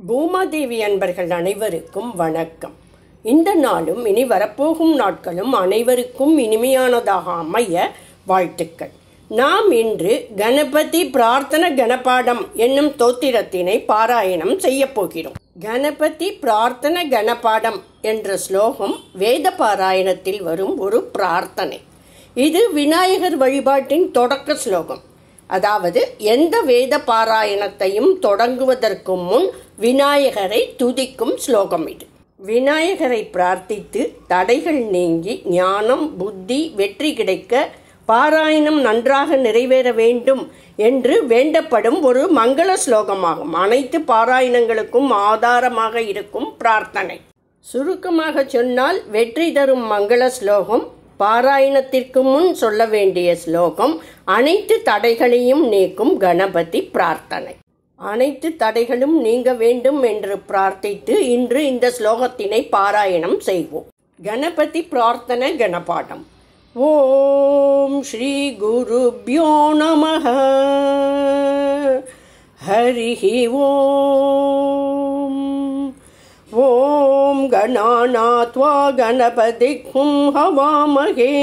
பூமாதேவி அன்பர்கள் அனைவருக்கும் வணக்கம். இந்த நாளும் இனி வரப்போகும் நாட்களும் அனைவருக்கும் இனிமையானதாக அமைய வாழ்த்துக்கள். நாம் இன்று கணபதி பிரார்த்தன கணபாடம் என்னும் தோத்திரத்தினை பாராயணம் செய்ய போகிறோம். கணபதி பிரார்த்தன கணபாடம் என்ற ஸ்லோகம் வேத பாராயணத்தில் வரும் ஒரு பிரார்த்தனை. இது விநாயகர் வழிபாட்டின் தொடக்க ஸ்லோகம். அதாவது எந்த வேத பாராயணத்தையும் தொடங்குவதற்கு முன் விநாயகரை துதிக்கும் ஸ்லோகம் இது. விநாயகரை பிரார்த்தித்து தடைகள் நீங்கி ஞானம் புத்தி வெற்றி கிடைக்க பாராயணம் நன்றாக நிறைவேற வேண்டும் என்று வேண்டப்படும் ஒரு மங்கள ஸ்லோகமாகும். அனைத்து பாராயணங்களுக்கும் ஆதாரமாக இருக்கும் பிரார்த்தனை. சுருக்கமாக சொன்னால் வெற்றி தரும் மங்கள ஸ்லோகம், பாராயணத்திற்கு முன் சொல்ல வேண்டிய ஸ்லோகம், அனைத்து தடைகளையும் நீக்கும் கணபதி பிரார்த்தனை. அனைத்து தடைகளும் நீங்க வேண்டும் என்று பிரார்த்தித்து இன்று இந்த ஸ்லோகத்தினை பாராயணம் செய்வோம். கணபதி பிரார்த்தன கணபாடம். ஓம் ஸ்ரீ குருப்யோ நமஹ. ஹரிஹி ஓம். ஓம் கணாநாத்வா கணபதிக்கும் ஹவாமஹே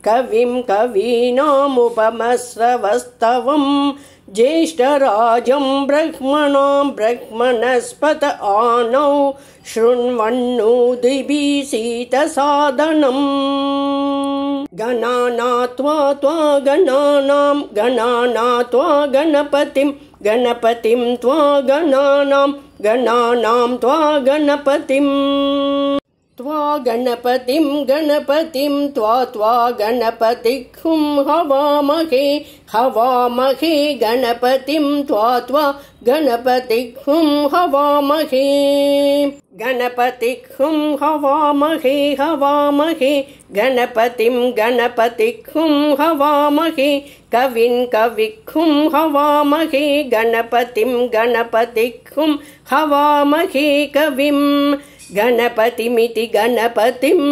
கவிம் கவீனாமுபமஸ்ரவஸ்தவம் ஜேஷ்டராஜம் பிரஹ்மணாம் பிரஹ்மணஸ்பத ஆனௌ ஷ்ருண்வன்னோதிபி சீதசாதனம். கணாநாத்வா த்வா கணானாம் கணாநாத்வா கணபதிம் கணபதிம் த்வா கணானாம் கணானாம் த்வா கணபதிம் த்வா கணபதிம் கணபதிம் த்வா த்வா கணபதிக்கும் ஹவாமஹே ஹவாமஹே கணபதிம் த்வா த்வா கணபதிக்கும் ஹவாமஹே கணபதிக்கும் ஹவாமஹே ஹவாமஹே கணபதிம் கணபதிக்கும் ஹவாமஹே கவின் கவிக்கும் ஹவாமஹே கணபதிம் கணபதிக்கும் ஹவாமஹே கவிம் கணபதிமிதி கணபதிம்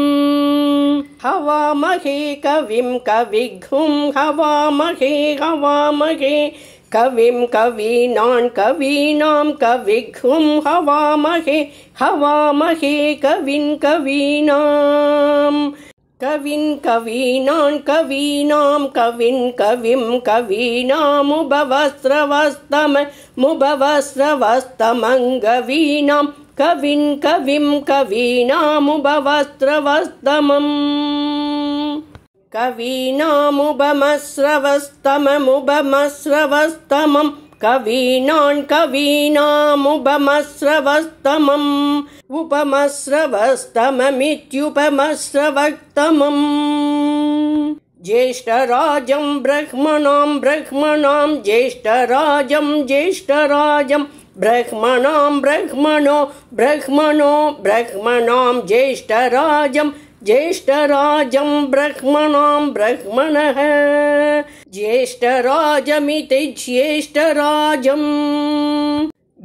ஹவாமஹே கவிம் கவிக்கும் ஹவாமஹே ஹவாமஹே கவிம் கவீனான் கவீனாம் கவிக்கும் ஹவாமஹே ஹவாமஹே கவின் கவீனாம் கவின் கவீனான் கவீனாம் கவின் கவிம் கவீனாமுபவஸ்ரவஸ்தம முபவஸ்ரவஸ்தமங்கவீனாம் கவின் கவிம் கவீனாமுபவஸ்ரவஸ்தமம் கவீனாமுபமஸ்ரவஸ்தமமுபமஸ்ரவஸ்தமம் கவீனான் கவீனாமுபமஸ்ரவஸ்தமம் உபமஸ்ரவஸ்தமமித்யுபமஸ்ரவஸ்தமம் ஜேஷ்டராஜம் பிரஹ்மணாம் பிரஹ்மணாம் ஜேஷ்டராஜம் ஜேஷ்டராஜம் பிரஹ்மணாம் பிரஹ்மணோ பிரஹ்மணோ பிரஹ்மணாம் ஜேஷ்டராஜம் ஜேஷ்டராஜம் பிரஹ்மணாம் பிரஹ்மணः ஜேஷ்டராஜமிதி ஜேஷ்டராஜம்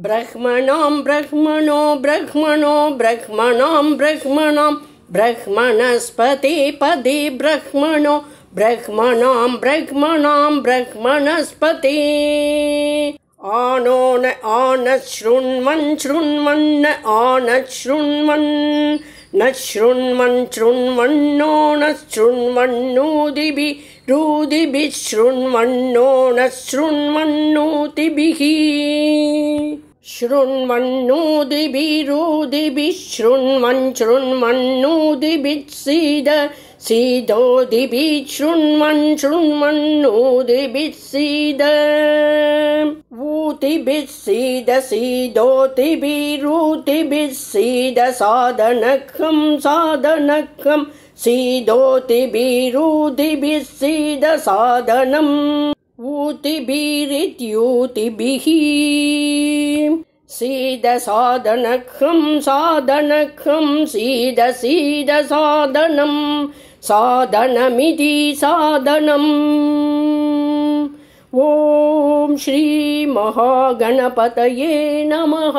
பிரஹ்மணாம் பிரஹ்மணோ பிரஹ்மணோ பிரஹ்மணாம் பிரஹ்மணாம் பிரஹ்மணஸ்பதி பதி பிரஹ்மணோ பிரஹ்மணாம் பிரஹ்மணாம் பிரஹ்மணஸ்பதி ஆனோன ஆனத் ஷ்ருண்வன் ஷ்ருண்வன்ன ஆனத் ஷ்ருண்வன் ந ஷ்ருண்வன் ஷ்ருண்வன்னோ ந ஷ்ருண்வன்னூதிபி ரூதிபி ஷ்ருண்வன்னோ ந ஷ்ருண்வன்னூதிபிஹி ஷ்ருண்வன்னூதிபி ரூதிபி ஷ்ருண்வன் ஷ்ருண்வன்னூதிபி சீத சீதோதிபி ஷ்ருண்வன் ஷ்ருண்வன்னூதிபி சீத ஊதிபி சீத சீதோதிபி ரூதிபி சீத சாதனக்கம் சாதனக்கம் சீதோதிபி ரூதிபி சீத சாதனம் ஊதிபிரித்யூதிபிஹி சீத சாதனக்கம் சாதனக்கம் சீத சீத சாதனம் சாதனமிதி சாதனம். ஓம் ஸ்ரீ மகாகணபதயே நமஹ.